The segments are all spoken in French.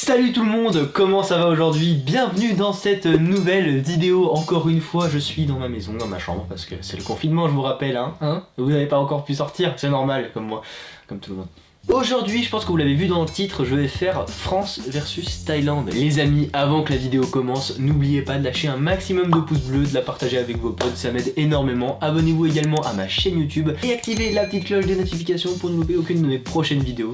Salut tout le monde, comment ça va aujourd'hui? Bienvenue dans cette nouvelle vidéo. Encore une fois, je suis dans ma maison, dans ma chambre, parce que c'est le confinement, je vous rappelle, hein. Vous n'avez pas encore pu sortir, c'est normal, comme moi, comme tout le monde. Aujourd'hui, je pense que vous l'avez vu dans le titre, je vais faire France versus Thaïlande. Les amis, avant que la vidéo commence, n'oubliez pas de lâcher un maximum de pouces bleus, de la partager avec vos potes, ça m'aide énormément. Abonnez-vous également à ma chaîne YouTube et activez la petite cloche des notifications pour ne louper aucune de mes prochaines vidéos.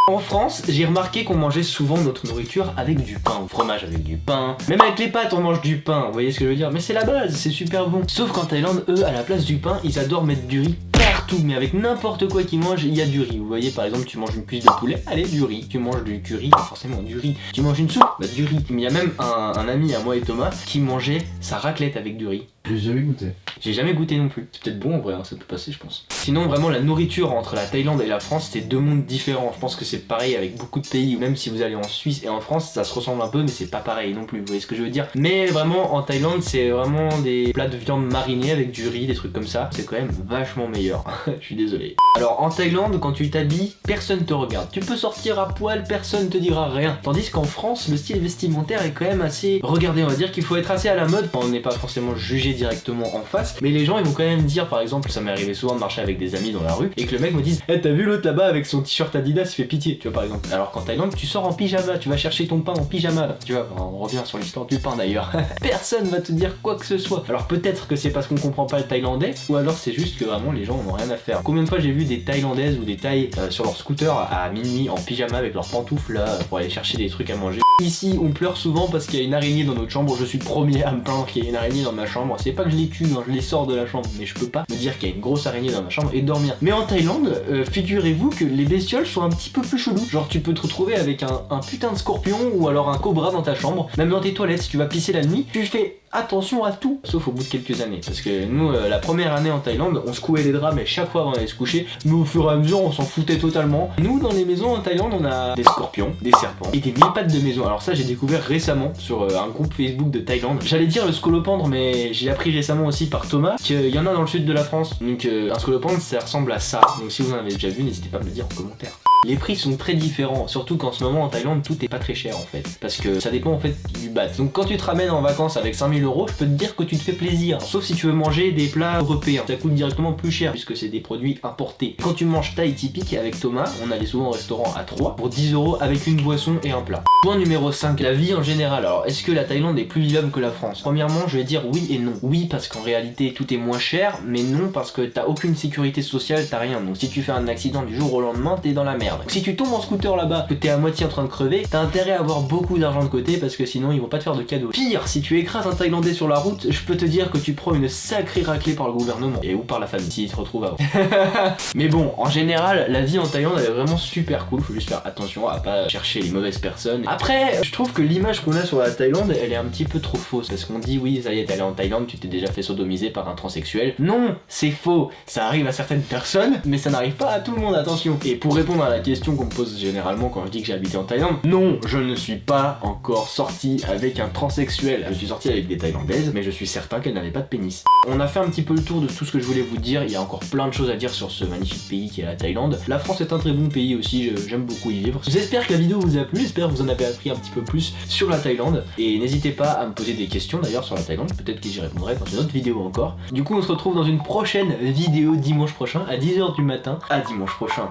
En France, j'ai remarqué qu'on mangeait souvent notre nourriture avec du pain, au fromage avec du pain, même avec les pâtes on mange du pain, vous voyez ce que je veux dire? Mais c'est la base, c'est super bon. Sauf qu'en Thaïlande, eux, à la place du pain, ils adorent mettre du riz partout, mais avec n'importe quoi qu'ils mangent, il y a du riz. Vous voyez, par exemple, tu manges une cuisse de poulet, allez, du riz. Tu manges du curry, pas forcément du riz. Tu manges une soupe, bah du riz. Mais il y a même un ami à moi et Thomas qui mangeait sa raclette avec du riz. J'ai jamais goûté. J'ai jamais goûté non plus. C'est peut-être bon en vrai, hein, ça peut passer je pense. Sinon vraiment la nourriture entre la Thaïlande et la France c'est deux mondes différents. Je pense que c'est pareil avec beaucoup de pays, même si vous allez en Suisse et en France ça se ressemble un peu mais c'est pas pareil non plus, vous voyez ce que je veux dire. Mais vraiment en Thaïlande c'est vraiment des plats de viande marinée avec du riz, des trucs comme ça. C'est quand même vachement meilleur, je suis désolé. Alors en Thaïlande quand tu t'habilles, personne te regarde. Tu peux sortir à poil, personne te dira rien. Tandis qu'en France le style vestimentaire est quand même assez regardé, on va dire qu'il faut être assez à la mode. On n'est pas forcément jugé directement en face, mais les gens ils vont quand même dire, par exemple, ça m'est arrivé souvent de marcher avec des amis dans la rue et que le mec me dise hey, t'as vu l'autre là-bas avec son t-shirt Adidas, il fait pitié, tu vois par exemple. Alors qu'en Thaïlande tu sors en pyjama, tu vas chercher ton pain en pyjama là. Tu vois, on revient sur l'histoire du pain d'ailleurs. Personne va te dire quoi que ce soit. Alors peut-être que c'est parce qu'on comprend pas le thaïlandais, ou alors c'est juste que vraiment les gens en ont rien à faire. Combien de fois j'ai vu des Thaïlandaises ou des Thaïs sur leur scooter à minuit en pyjama avec leurs pantoufles là pour aller chercher des trucs à manger. Ici on pleure souvent parce qu'il y a une araignée dans notre chambre, je suis le premier à me plaindre qu'il y ait une araignée dans ma chambre. C'est pas que je les tue, je les sors de la chambre, mais je peux pas me dire qu'il y a une grosse araignée dans ma chambre et dormir. Mais en Thaïlande, figurez-vous que les bestioles sont un petit peu plus chelous. Genre tu peux te retrouver avec un putain de scorpion ou alors un cobra dans ta chambre, même dans tes toilettes, si tu vas pisser la nuit, tu fais attention à tout, sauf au bout de quelques années. Parce que nous, la première année en Thaïlande, on secouait les draps, mais chaque fois avant d'aller se coucher, mais au fur et à mesure, on s'en foutait totalement. Nous, dans les maisons en Thaïlande, on a des scorpions, des serpents et des mille pattes de maison. Alors ça, j'ai découvert récemment sur un groupe Facebook de Thaïlande. J'allais dire le scolopendre, mais j'ai appris récemment aussi par Thomas qu'il y en a dans le sud de la France. Donc un scolopendre, ça ressemble à ça. Donc si vous en avez déjà vu, n'hésitez pas à me le dire en commentaire. Les prix sont très différents, surtout qu'en ce moment en Thaïlande tout est pas très cher en fait, parce que ça dépend en fait du baht. Donc quand tu te ramènes en vacances avec 5000 €, je peux te dire que tu te fais plaisir, sauf si tu veux manger des plats européens, ça coûte directement plus cher puisque c'est des produits importés. Quand tu manges thaï typique avec Thomas, on allait souvent au restaurant à 3 pour 10 € avec une boisson et un plat. Point numéro 5, la vie en général. Alors est-ce que la Thaïlande est plus vivable que la France? Premièrement je vais dire oui et non. Oui parce qu'en réalité tout est moins cher, mais non parce que t'as aucune sécurité sociale, t'as rien. Donc si tu fais un accident du jour au lendemain, t'es dans la merde. Si tu tombes en scooter là-bas, que t'es à moitié en train de crever, t'as intérêt à avoir beaucoup d'argent de côté parce que sinon ils vont pas te faire de cadeaux. Pire, si tu écrases un Thaïlandais sur la route, je peux te dire que tu prends une sacrée raclée par le gouvernement et ou par la famille s'ils te retrouvent avant. Mais bon, en général, la vie en Thaïlande elle est vraiment super cool, faut juste faire attention à pas chercher les mauvaises personnes. Après, je trouve que l'image qu'on a sur la Thaïlande, elle est un petit peu trop fausse parce qu'on dit oui, ça y est, t'es allé en Thaïlande, tu t'es déjà fait sodomiser par un transsexuel. Non, c'est faux. Ça arrive à certaines personnes, mais ça n'arrive pas à tout le monde, attention. Et pour répondre à la question qu'on me pose généralement quand je dis que j'ai habité en Thaïlande, non, je ne suis pas encore sorti avec un transsexuel. Je suis sorti avec des Thaïlandaises, mais je suis certain qu'elles n'avaient pas de pénis. On a fait un petit peu le tour de tout ce que je voulais vous dire, il y a encore plein de choses à dire sur ce magnifique pays qui est la Thaïlande. La France est un très bon pays aussi, j'aime beaucoup y vivre. J'espère que la vidéo vous a plu, j'espère que vous en avez appris un petit peu plus sur la Thaïlande, et n'hésitez pas à me poser des questions d'ailleurs sur la Thaïlande, peut-être que j'y répondrai dans une autre vidéo encore. Du coup on se retrouve dans une prochaine vidéo dimanche prochain à 10 h du matin. À dimanche prochain.